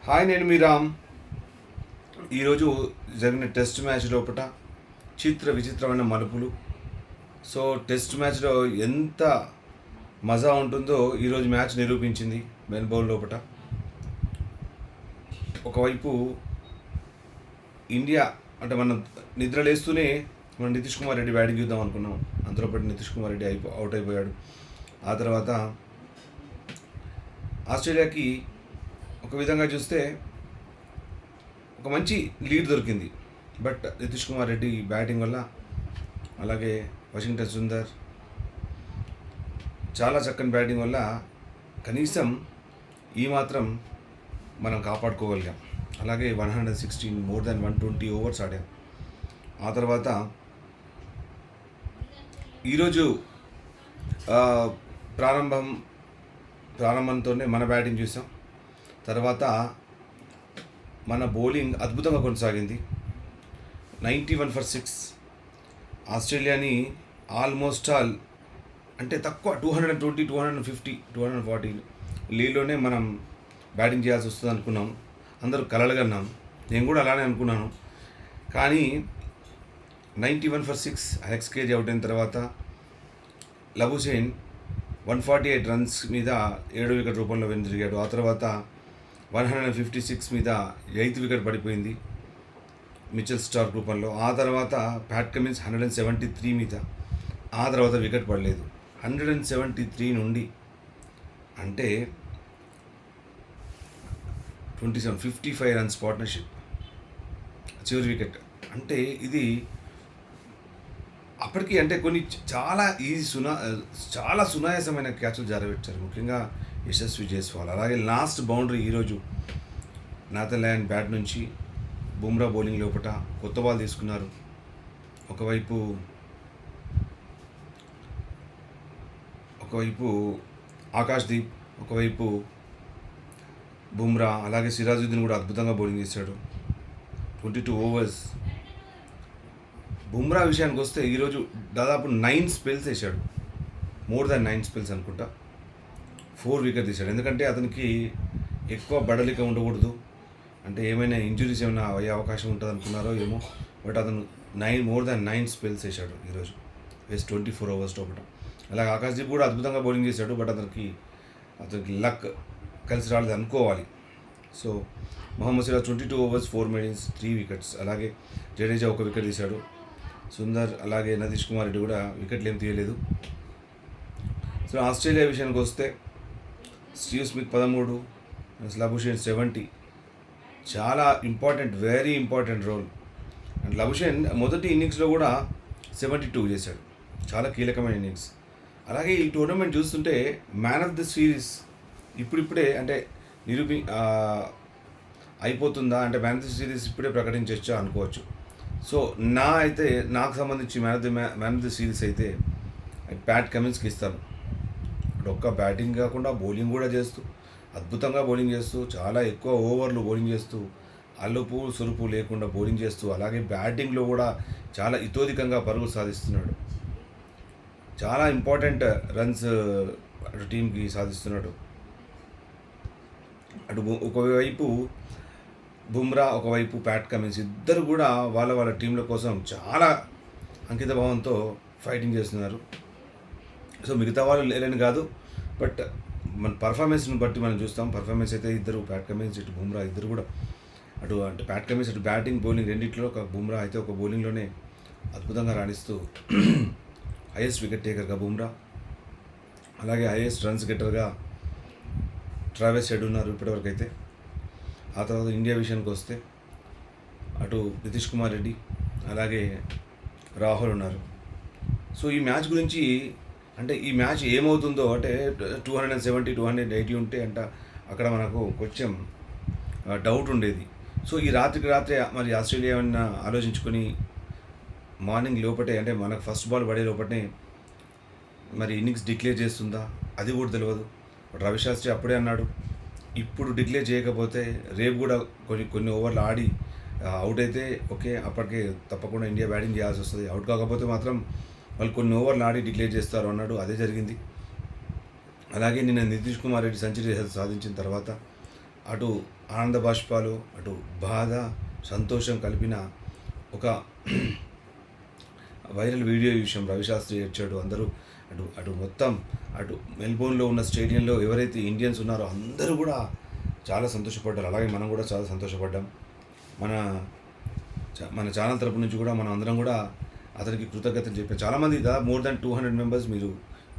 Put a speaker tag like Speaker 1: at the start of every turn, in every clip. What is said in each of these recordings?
Speaker 1: Hi, నేను మీ రామ్. ఈరోజు జరిగిన టెస్ట్ మ్యాచ్ లోపల విచిత్రమైన మలుపులు. సో టెస్ట్ మ్యాచ్లో ఎంత మజా ఉంటుందో ఈరోజు మ్యాచ్ నిరూపించింది. మెల్బోర్న్ లోపల ఒకవైపు ఇండియా అంటే మనం నిద్రలేస్తూనే మనం నితీష్ కుమార్ రెడ్డి బ్యాటింగ్ చూద్దాం అనుకున్నాం. అందులో పడి నితీష్ కుమార్ రెడ్డి అవుట్ అయిపోయాడు. ఆ తర్వాత ఆస్ట్రేలియాకి ఒక విధంగా చూస్తే ఒక మంచి లీడ్ దొరికింది. బట్ నితీష్ కుమార్ రెడ్డి బ్యాటింగ్ వల్ల, అలాగే వాషింగ్టన్ సుందర్ చాలా చక్కని బ్యాటింగ్ వల్ల కనీసం ఈ మాత్రం మనం కాపాడుకోగలిగాం. అలాగే 116 మోర్ దాన్ 120 ఓవర్స్ ఆడాం. ఆ తర్వాత ఈరోజు ప్రారంభంతోనే మన బ్యాటింగ్ చూసాం. తర్వాత మన బౌలింగ్ అద్భుతంగా కొనసాగింది. 91 for 6. ఆస్ట్రేలియాని ఆల్మోస్ట్ ఆల్ అంటే తక్కువ 220, 250, 240 లీడ్లోనే మనం బ్యాటింగ్ చేయాల్సి వస్తుంది అనుకున్నాం. అందరూ కలలుగన్నాం. నేను కూడా అలానే అనుకున్నాను. కానీ 91 for 6 అలెక్స్ కేజ్ అవుట్ అయిన తర్వాత లబుషేన్ 148 రన్స్ మీద 7 వికెట్ రూపంలో వెనుదిరిగాడు. ఆ తర్వాత 156 మీద 8th వికెట్ పడిపోయింది మిచెల్ స్టార్క్ రూపంలో. ఆ తర్వాత ప్యాట్ కమిన్స్ 173 మీద, ఆ తర్వాత వికెట్ పడలేదు. 173 నుండి అంటే 55 రన్స్ పార్ట్నర్షిప్, చివరి వికెట్. అంటే ఇది అప్పటికి అంటే కొన్ని చాలా సునాయాసమైన క్యాచ్లు జారబెట్టారు, ముఖ్యంగా యశస్వి జైస్వాల్. అలాగే లాస్ట్ బౌండరీ ఈరోజు నాథర్లాండ్ బ్యాట్ నుంచి బుమ్రా బౌలింగ్ లోపల కొత్త బాల్ తీసుకున్నారు. ఒకవైపు ఆకాశ్దీప్, ఒకవైపు బుమ్రా, అలాగే సిరాజుద్దీన్ కూడా అద్భుతంగా బౌలింగ్ చేశాడు. 22 ఓవర్స్. బుమ్రా విషయానికి వస్తే ఈరోజు దాదాపు 9 స్పెల్స్ వేశాడు, మోర్ దాన్ 9 స్పెల్స్ అనుకుంటా. 4 వికెట్ తీశాడు. ఎందుకంటే అతనికి ఎక్కువ బడలిక ఉండకూడదు, అంటే ఏమైనా ఇంజురీస్ ఏమైనా అయ్యే అవకాశం ఉంటుంది అనుకున్నారో ఏమో. బట్ అతను మోర్ దాన్ 9 స్పెల్స్ వేశాడు ఈరోజు, 24 ఓవర్స్ లోపల. అలాగే ఆకాశ్దీప్ కూడా అద్భుతంగా బౌలింగ్ చేశాడు. బట్ అతనికి లక్ కలిసి రాలేదు అనుకోవాలి. So Mohammed Siraj 22 overs 4 maidens 3 wickets. అలాగే జడేజా 1 వికెట్ తీశాడు. సుందర్ అలాగే నితీష్ కుమార్ రెడ్డి కూడా వికెట్లు ఏం తీయలేదు. సో ఆస్ట్రేలియా విషయానికి వస్తే స్టీవ్ స్మిత్ 13, లబుషేన్ 70. చాలా important, very important role. And Labuschagne మొదటి ఇన్నింగ్స్లో కూడా 72 చేశాడు, చాలా కీలకమైన ఇన్నింగ్స్. అలాగే ఈ టోర్నమెంట్ చూస్తుంటే మ్యాన్ ఆఫ్ ద సిరీస్ ఇప్పుడిప్పుడే అంటే అయిపోతుందా అంటే మ్యాన్ ఆఫ్ ద సిరీస్ ఇప్పుడే ప్రకటించవచ్చా అనుకోవచ్చు. సో నాకు సంబంధించి మ్యాన్ ఆఫ్ ద సిరీస్ అయితే ప్యాట్ కమిన్స్కి ఇస్తాను. ఒక్క బ్యాటింగ్ కాకుండా బౌలింగ్ కూడా చేస్తూ, అద్భుతంగా బౌలింగ్ చేస్తూ, చాలా ఎక్కువ ఓవర్లు బౌలింగ్ చేస్తూ, అల్లుపు సురుపు లేకుండా బౌలింగ్ చేస్తూ, అలాగే బ్యాటింగ్లో కూడా చాలా ఇతోధికంగా పరుగులు సాధిస్తున్నాడు. చాలా ఇంపార్టెంట్ రన్స్ అటు టీంకి సాధిస్తున్నాడు. అటు ఒకవైపు బుమ్రా, ఒకవైపు ప్యాట్ కమిన్స్, ఇద్దరు కూడా వాళ్ళ టీంల కోసం చాలా అంకిత భావంతో ఫైటింగ్ చేస్తున్నారు. సో మిగతా వాళ్ళు లేరని కాదు, బట్ మన పర్ఫార్మెన్స్ని బట్టి మనం చూస్తాం. పర్ఫార్మెన్స్ అయితే ఇద్దరు, ప్యాట్ కమిన్స్ ఇటు బుమ్రా, ఇద్దరు కూడా అంటే ప్యాట్ కమిన్స్ అటు బ్యాటింగ్ బౌలింగ్ రెండింటిలో, ఒక బుమ్రా అయితే ఒక బౌలింగ్లోనే అద్భుతంగా రాణిస్తూ హైయెస్ట్ వికెట్ టేకర్గా బుమ్రా, అలాగే హైయెస్ట్ రన్స్ గెట్టర్గా ట్రావెస్ హెడ్ ఉన్నారు ఇప్పటివరకు అయితే. ఆ తర్వాత ఇండియా విషయానికి వస్తే అటు నితీష్ కుమార్ రెడ్డి, అలాగే రాహుల్ ఉన్నారు. సో ఈ మ్యాచ్ గురించి అంటే ఈ మ్యాచ్ ఏమవుతుందో అంటే 270, 280 ఉంటే అక్కడ మనకు కొంచెం డౌట్ ఉండేది. సో ఈ రాత్రే మరి ఆస్ట్రేలియా ఏమన్నా ఆలోచించుకొని మార్నింగ్ లోపటే అంటే మనకు ఫస్ట్ బాల్ పడే లోపటే మరి ఇన్నింగ్స్ డిక్లేర్ చేస్తుందా అది కూడా తెలియదు. రవిశాస్త్రి అప్పుడే అన్నాడు, ఇప్పుడు డిక్లేర్ చేయకపోతే రేపు కూడా కొన్ని ఓవర్లు ఆడి అవుట్ అయితే ఓకే, అప్పటికే తప్పకుండా ఇండియా బ్యాటింగ్ చేయాల్సి వస్తుంది. అవుట్ కాకపోతే మాత్రం వాళ్ళు కొన్ని ఓవర్లు ఆడి డిక్లేర్ చేస్తారు అన్నాడు. అదే జరిగింది. అలాగే నిన్న నితీష్ కుమార్ రెడ్డి సెంచరీ సాధించిన తర్వాత అటు ఆనంద బాష్పాలు, అటు బాధ, సంతోషం కలిపిన ఒక వైరల్ వీడియో చూసాం. రవిశాస్త్రి ఏడ్చాడు, అందరూ అటు అటు మొత్తం అటు మెల్బోర్న్లో ఉన్న స్టేడియంలో ఎవరైతే ఇండియన్స్ ఉన్నారో అందరూ కూడా చాలా సంతోషపడ్డారు. అలాగే మనం కూడా చాలా సంతోషపడ్డాం. మన మన ఛానల్ తరపు నుంచి కూడా మనం అందరం కూడా అతనికి కృతజ్ఞతలు చెప్పాం. చాలామంది మోర్ దాన్ 200 మెంబర్స్ మీరు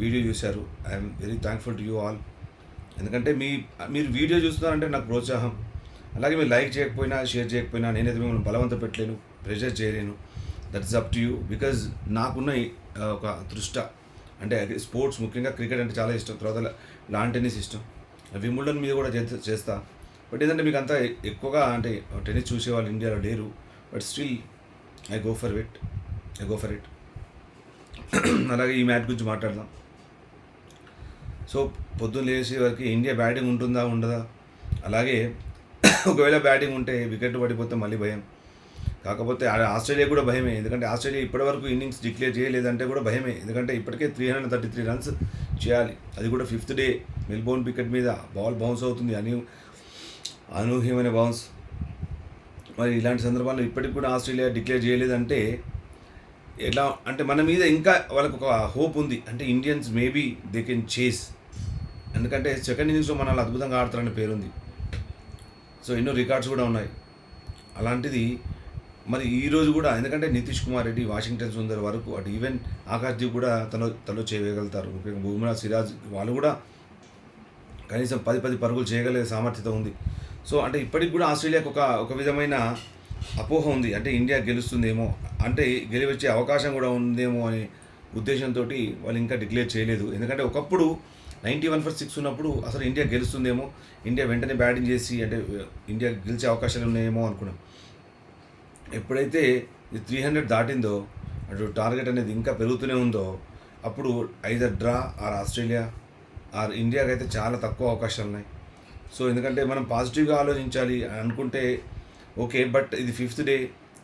Speaker 1: వీడియో చూశారు. I'm very thankful to you all. ఎందుకంటే మీరు వీడియో చూస్తున్నారంటే నాకు ప్రోత్సాహం. అలాగే మీరు లైక్ చేయకపోయినా, షేర్ చేయకపోయినా నేనైతే మిమ్మల్ని బలవంత పెట్టలేను, ప్రెషర్ చేయలేను. That is up to you. Because నాకున్న ఒక దృష్ట అంటే స్పోర్ట్స్, ముఖ్యంగా క్రికెట్ అంటే చాలా ఇష్టం. తర్వాత లాన్ టెన్నిస్ ఇష్టం. వింబుల్డన్ మీద కూడా చేస్తా. బట్ ఏంటంటే మీకు అంతా ఎక్కువగా అంటే టెన్నిస్ చూసేవాళ్ళు ఇండియాలో లేరు. But still I go for it. అలాగే ఈ మ్యాచ్ గురించి మాట్లాడదాం. సో పొద్దున్న లేచే వరకు ఇండియా బ్యాటింగ్ ఉంటుందా ఉండదా, అలాగే ఒకవేళ బ్యాటింగ్ ఉంటే వికెట్ పడిపోతే మళ్ళీ భయం. కాకపోతే ఆస్ట్రేలియా కూడా భయమే, ఎందుకంటే ఆస్ట్రేలియా ఇప్పటివరకు ఇన్నింగ్స్ డిక్లేర్ చేయలేదంటే కూడా భయమే. ఎందుకంటే ఇప్పటికే 333 రన్స్ చేయాలి. అది కూడా 5th డే మెల్బోర్న్ వికెట్ మీద బాల్ బౌన్స్ అవుతుంది, అనూహ్యమైన బౌన్స్. మరి ఇలాంటి సందర్భాల్లో ఇప్పటికి కూడా ఆస్ట్రేలియా డిక్లేర్ చేయలేదంటే ఎలా అంటే మన మీద ఇంకా వాళ్ళకు ఒక హోప్ ఉంది. అంటే ఇండియన్స్ మేబీ దే కెన్ చేస్. ఎందుకంటే సెకండ్ ఇన్నింగ్స్లో మన వాళ్ళు అద్భుతంగా ఆడతారని పేరుంది. సో ఎన్నో రికార్డ్స్ కూడా ఉన్నాయి. అలాంటిది మరి ఈరోజు కూడా, ఎందుకంటే నితీష్ కుమార్ రెడ్డి, వాషింగ్టన్ సుందర్ వరకు, అటు ఈవెన్ ఆకాశ్దీప్ కూడా తలో చేయగలుగుతారు. ముఖ్యంగా బుమ్రా, సిరాజ్ వాళ్ళు కూడా కనీసం 10 పరుగులు చేయగలిగే సామర్థ్యత ఉంది. సో అంటే ఇప్పటికి కూడా ఆస్ట్రేలియాకు ఒక విధమైన అపోహ ఉంది. అంటే ఇండియా గెలుస్తుందేమో, అంటే గెలివచ్చే అవకాశం కూడా ఉందేమో అనే ఉద్దేశంతో వాళ్ళు ఇంకా డిక్లేర్ చేయలేదు. ఎందుకంటే ఒకప్పుడు 91 for 6 ఉన్నప్పుడు అసలు ఇండియా గెలుస్తుందేమో, ఇండియా వెంటనే బ్యాటింగ్ చేసి అంటే ఇండియా గెలిచే అవకాశాలు ఉన్నాయేమో అనుకున్నాం. ఎప్పుడైతే ఇది 300 దాటిందో, అటు టార్గెట్ అనేది ఇంకా పెరుగుతూనే ఉందో, అప్పుడు either draw are Australia are ఇండియాకి అయితే చాలా తక్కువ అవకాశాలు ఉన్నాయి. సో ఎందుకంటే మనం పాజిటివ్గా ఆలోచించాలి అనుకుంటే ఓకే. బట్ ఇది 5th డే.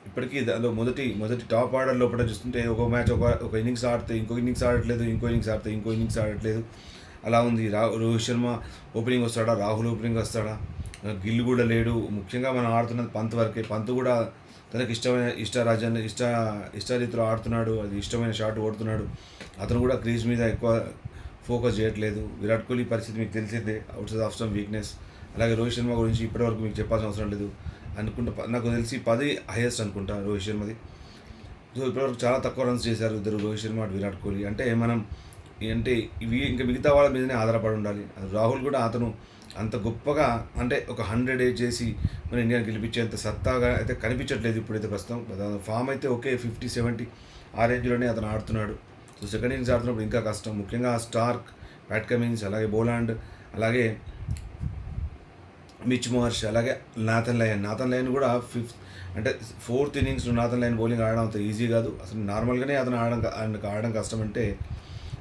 Speaker 1: ఇప్పటికీ దానిలో మొదటి టాప్ ఆర్డర్ లోపల చూస్తుంటే ఒక మ్యాచ్ ఒక ఇన్నింగ్స్ ఆడితే ఇంకో ఇన్నింగ్స్ ఆడట్లేదు, ఇంకో ఇన్నింగ్స్ ఆడట్లేదు. అలా ఉంది. రోహిత్ శర్మ ఓపెనింగ్ వస్తాడా, రాహుల్ ఓపెనింగ్ వస్తాడా, గిల్ కూడా లేడు. ముఖ్యంగా మనం ఆడుతున్నది పంత్ వరకే. పంత్ కూడా తనకి ఇష్టారీతిలో ఆడుతున్నాడు, అది ఇష్టమైన షాట్ కొడుతున్నాడు. అతను కూడా క్రీజ్ మీద ఎక్కువ ఫోకస్ చేయట్లేదు. విరాట్ కోహ్లీ పరిస్థితి మీకు తెలిసిందే, అవుట్ ఆఫ్ సమ్ వీక్నెస్. అలాగే రోహిత్ శర్మ గురించి ఇప్పటివరకు మీకు చెప్పాల్సిన అవసరం లేదు అనుకుంటా. నాకు తెలిసి 10 హైయెస్ట్ అనుకుంటా రోహిత్ శర్మది. సో ఇప్పటివరకు చాలా తక్కువ రన్స్ చేశారు ఇద్దరు, రోహిత్ శర్మ అటు విరాట్ కోహ్లీ. అంటే మనం అంటే ఇవి ఇంకా మిగతా వాళ్ళ మీదనే ఆధారపడి ఉండాలి. రాహుల్ కూడా అతను అంత గొప్పగా అంటే ఒక 100 చేసి మన ఇండియాని గెలిపించేంత సత్తాగా అయితే కనిపించట్లేదు ఇప్పుడైతే ప్రస్తుతం. ఫామ్ అయితే ఓకే 50-70 ఆ రేంజ్లోనే అతను ఆడుతున్నాడు. సో సెకండ్ ఇన్నింగ్స్ ఆడుతున్నప్పుడు ఇంకా కష్టం. ముఖ్యంగా స్టార్క్, ప్యాట్ కమిన్స్, అలాగే బోలాండ్, అలాగే మిచ్ మార్ష్, అలాగే నాథన్ లయన్ కూడా అంటే 4th ఇన్నింగ్స్లో నాథన్ లయన్ బౌలింగ్ ఆడడం అంత ఈజీ కాదు. అసలు నార్మల్గానే అతను ఆడడం కష్టం. అంటే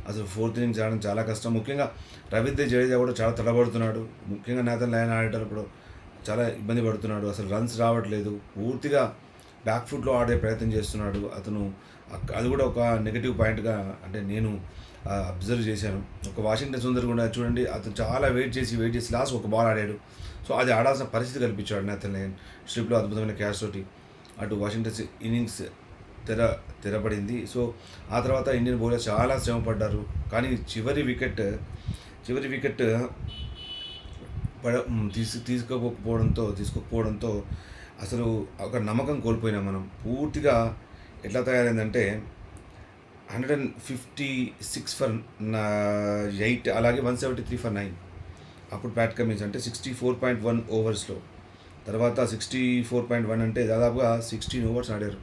Speaker 1: అసలు 4th ఇన్నింగ్స్ ఆడడం చాలా కష్టం. ముఖ్యంగా రవీంద్ర జడేజా కూడా చాలా తడబడుతున్నాడు. ముఖ్యంగా నాథన్ లయన్ ఆడేటప్పుడు చాలా ఇబ్బంది పడుతున్నాడు. అసలు రన్స్ రావట్లేదు. పూర్తిగా బ్యాక్ ఫుట్లో ఆడే ప్రయత్నం చేస్తున్నాడు అతను. అది కూడా ఒక నెగిటివ్ పాయింట్గా అంటే నేను అబ్జర్వ్ చేశాను. ఒక వాషింగ్టన్ సుందర్ కూడా చూడండి, అతను చాలా వెయిట్ చేసి లాస్ట్ ఒక బాల్ ఆడాడు. సో అది ఆడాల్సిన పరిస్థితి కల్పించాడు నాథన్ లయన్. స్ట్రిప్లో అద్భుతమైన క్యాచ్ తోటి అటు వాషింగ్టన్ ఇన్నింగ్స్ తెరపడింది. సో ఆ తర్వాత ఇండియన్ బౌలర్ చాలా శ్రమ పడ్డారు. కానీ చివరి వికెట్ తీసుకోకపోవడంతో అసలు ఒక నమ్మకం కోల్పోయినాం మనం. పూర్తిగా ఎట్లా తయారైందంటే 156 for 8, అలాగే 173 for 9. అప్పుడు ప్యాట్ కమిన్స్ అంటే 64.1 ఓవర్స్లో, తర్వాత 64.1 అంటే దాదాపుగా 16 overs ఆడారు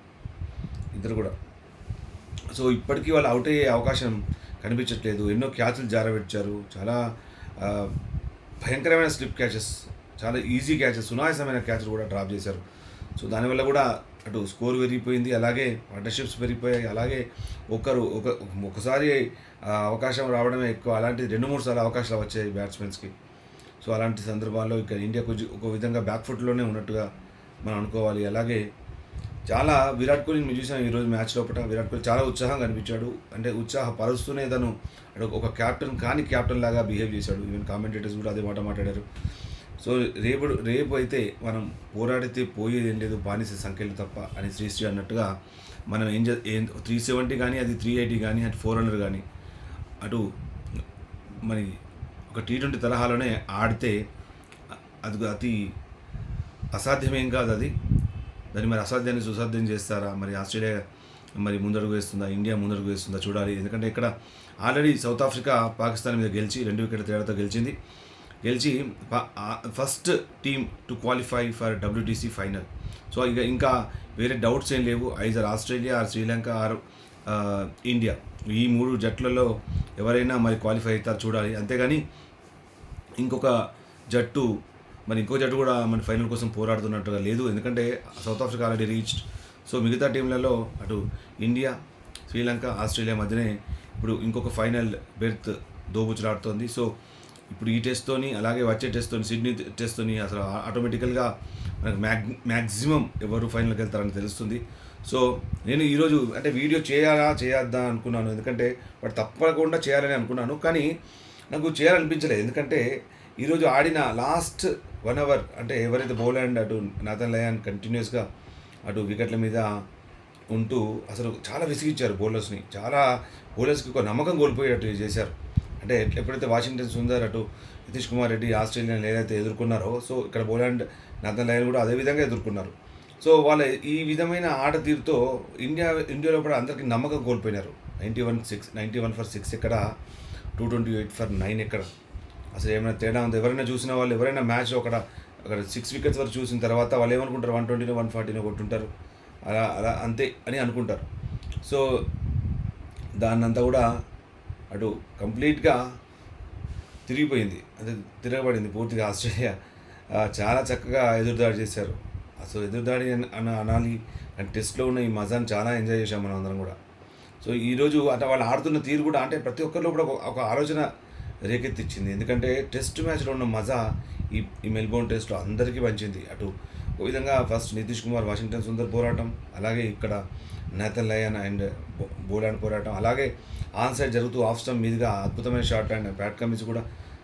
Speaker 1: ఇద్దరు కూడా. సో ఇప్పటికీ వాళ్ళు అవుట్ అయ్యే అవకాశం కనిపించట్లేదు. ఎన్నో క్యాచ్లు జారవిడ్చారు. చాలా భయంకరమైన స్లిప్ క్యాచెస్, చాలా ఈజీ క్యాచెస్, సునాయాసమైన క్యాచ్లు కూడా డ్రాప్ చేశారు. సో దానివల్ల కూడా అటు స్కోర్ పెరిగిపోయింది, అలాగే పార్ట్నర్షిప్స్ పెరిగిపోయాయి. అలాగే ఒకసారి అవకాశం రావడమే ఎక్కువ, అలాంటి 2-3 సార్లు అవకాశాలు వచ్చాయి బ్యాట్స్మెన్స్కి. సో అలాంటి సందర్భాల్లో ఇక్కడ ఇండియా కొంచెం ఒక విధంగా బ్యాక్ ఫుట్లోనే ఉన్నట్టుగా మనం అనుకోవాలి. అలాగే చాలా విరాట్ కోహ్లీని మీరు చూసాం ఈరోజు మ్యాచ్ లోపల. విరాట్ కోహ్లీ చాలా ఉత్సాహంగా కనిపించాడు. అంటే ఉత్సాహపరుస్తూనే ఒక క్యాప్టెన్ లాగా బిహేవ్ చేశాడు. ఈవెన్ కామెంటేటర్స్ కూడా అదే మాట మాట్లాడారు. సో రేపు అయితే మనం పోరాడితే పోయేది ఏం లేదు, బానిస సంఖ్యలు తప్ప అని శ్రీశ్రీ అన్నట్టుగా మనం ఏం 370 కానీ, అది 380 కానీ, అటు 400 కానీ, అటు మరి ఒక T20 తరహాలోనే ఆడితే అది అతి అసాధ్యమేం కాదు అది. దాన్ని మరి అసాధ్యాన్ని సుసాధ్యం చేస్తారా? మరి ఆస్ట్రేలియా మరి ముందడుగు వేస్తుందా, ఇండియా ముందడుగు వేస్తుందా చూడాలి. ఎందుకంటే ఇక్కడ ఆల్రెడీ సౌత్ ఆఫ్రికా పాకిస్తాన్ మీద గెలిచి 2 వికెట్ల తేడాతో గెలిచి first team to qualify for WTC final. So ఇంకా వేరే డౌట్స్ ఏం లేవు. Either Australia or Sri Lanka or India, ఈ 3 జట్లలో ఎవరైనా మరి క్వాలిఫై అవుతారు చూడాలి. అంతేగాని ఇంకో జట్టు కూడా మన ఫైనల్ కోసం పోరాడుతున్నట్టుగా లేదు. ఎందుకంటే south Africa already reached. So మిగతా టీంలలో అటు ఇండియా, శ్రీలంక, ఆస్ట్రేలియా మధ్యనే ఇప్పుడు ఇంకొక ఫైనల్ బెర్త్ దోబుచ్చులాడుతోంది. సో ఇప్పుడు ఈ టెస్ట్తోని, అలాగే వచ్చే టెస్ట్తోని, సిడ్నీ టెస్ట్తోని అసలు ఆటోమేటికల్గా మనకు మ్యాక్సిమం ఎవరు ఫైనల్కి వెళ్తారని తెలుస్తుంది. సో నేను ఈరోజు అంటే వీడియో చేయొద్దా అనుకున్నాను. ఎందుకంటే వాడు తప్పకుండా చేయాలని అనుకున్నాను, కానీ నాకు చేయాలనిపించలేదు. ఎందుకంటే ఈరోజు ఆడిన లాస్ట్ 1 అవర్ అంటే ఎవరైతే బౌలాండ్ అటు నాథన్ లయన్ కంటిన్యూస్గా అటు వికెట్ల మీద ఉంటూ అసలు చాలా విసిగిచ్చారు బౌలర్స్ని. చాలా బౌలర్స్కి ఒక నమ్మకం కోల్పోయేటట్టు చేశారు. అంటే ఎప్పుడైతే వాషింగ్టన్ సుందర్ అటు నితీష్ కుమార్ రెడ్డి ఆస్ట్రేలియన్ ఏదైతే ఎదుర్కొన్నారో, సో ఇక్కడ బౌలాండ్ నాథన్ లయన్ కూడా అదే విధంగా ఎదుర్కొన్నారు. సో వాళ్ళ ఈ విధమైన ఆట తీరుతో ఇండియాలో కూడా అందరికీ నమ్మకం కోల్పోయినారు. 91 for 6 ఎక్కడ, 228 for 9 ఎక్కడ, అసలు ఏమైనా తేడా ఉంది? ఎవరైనా చూసిన వాళ్ళు, ఎవరైనా మ్యాచ్ అక్కడ 6 వికెట్స్ వరకు చూసిన తర్వాత వాళ్ళు ఏమనుకుంటారు, 120 140 కొట్టుంటారు, అలా అంతే అని అనుకుంటారు. సో దాన్నంతా కూడా అటు కంప్లీట్గా తిరిగిపోయింది, అంటే తిరగబడింది పూర్తిగా. ఆస్ట్రేలియా చాలా చక్కగా ఎదురుదాడి చేశారు. అసలు ఎదురుదాడి అనాలి. అండ్ టెస్ట్లో ఉన్న ఈ మజాని చాలా ఎంజాయ్ చేశాం మనం అందరం కూడా. సో ఈరోజు అంటే వాళ్ళు ఆడుతున్న తీరు కూడా అంటే ప్రతి ఒక్కరిలో కూడా ఒక ఆలోచన రేకెత్తిచ్చింది. ఎందుకంటే టెస్ట్ మ్యాచ్లో ఉన్న మజా ఈ మెల్బోర్న్ టెస్ట్లో అందరికీ పంచింది. అటు ఒక విధంగా ఫస్ట్ నితీష్ కుమార్, వాషింగ్టన్ సుందర్ పోరాటం, అలాగే ఇక్కడ నాథన్ లయన్ అండ్ బౌలాండ్ పోరాటం, అలాగే ఆన్ సైడ్ జరుగుతూ ఆఫ్ స్టంప్ మీదుగా అద్భుతమైన షాట్ అండ్ ప్యాట్ కమిన్స్ కూడా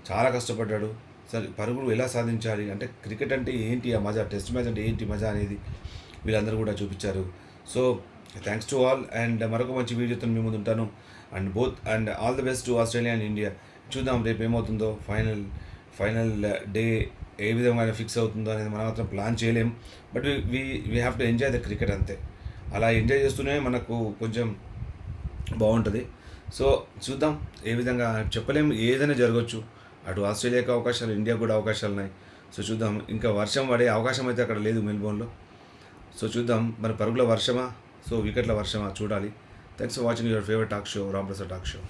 Speaker 1: చాలా కష్టపడ్డాడు. సరే పరుగులు ఎలా సాధించాలి, అంటే క్రికెట్ అంటే ఏంటి ఆ మజా, టెస్ట్ మ్యాచ్ అంటే ఏంటి మజా అనేది వీళ్ళందరూ కూడా చూపించారు. So thanks to all. And మరొక మంచి వీడియోతో మీ ముందు ఉంటాను. And all the best to Australia and India. చూద్దాం రేపు ఏమవుతుందో, ఫైనల్ డే ఏ విధంగా ఫిక్స్ అవుతుందో అనేది మనం మాత్రం ప్లాన్ చేయలేం. But we have to enjoy the cricket అంతే. అలా ఎంజాయ్ చేస్తూనే మనకు కొంచెం బాగుంటుంది. సో చూద్దాం, ఏ విధంగా చెప్పలేము, ఏదైనా జరగవచ్చు. అటు ఆస్ట్రేలియాకి అవకాశాలు, ఇండియాకు కూడా అవకాశాలు ఉన్నాయి. సో చూద్దాం. ఇంకా వర్షం పడే అవకాశం అయితే అక్కడ లేదు మెల్బోర్న్లో. సో చూద్దాం, మరి పరుగుల వర్షమా, సో వికెట్ల వర్షమా చూడాలి. Thanks for watching your favourite talk show, Ram Prasad talk show.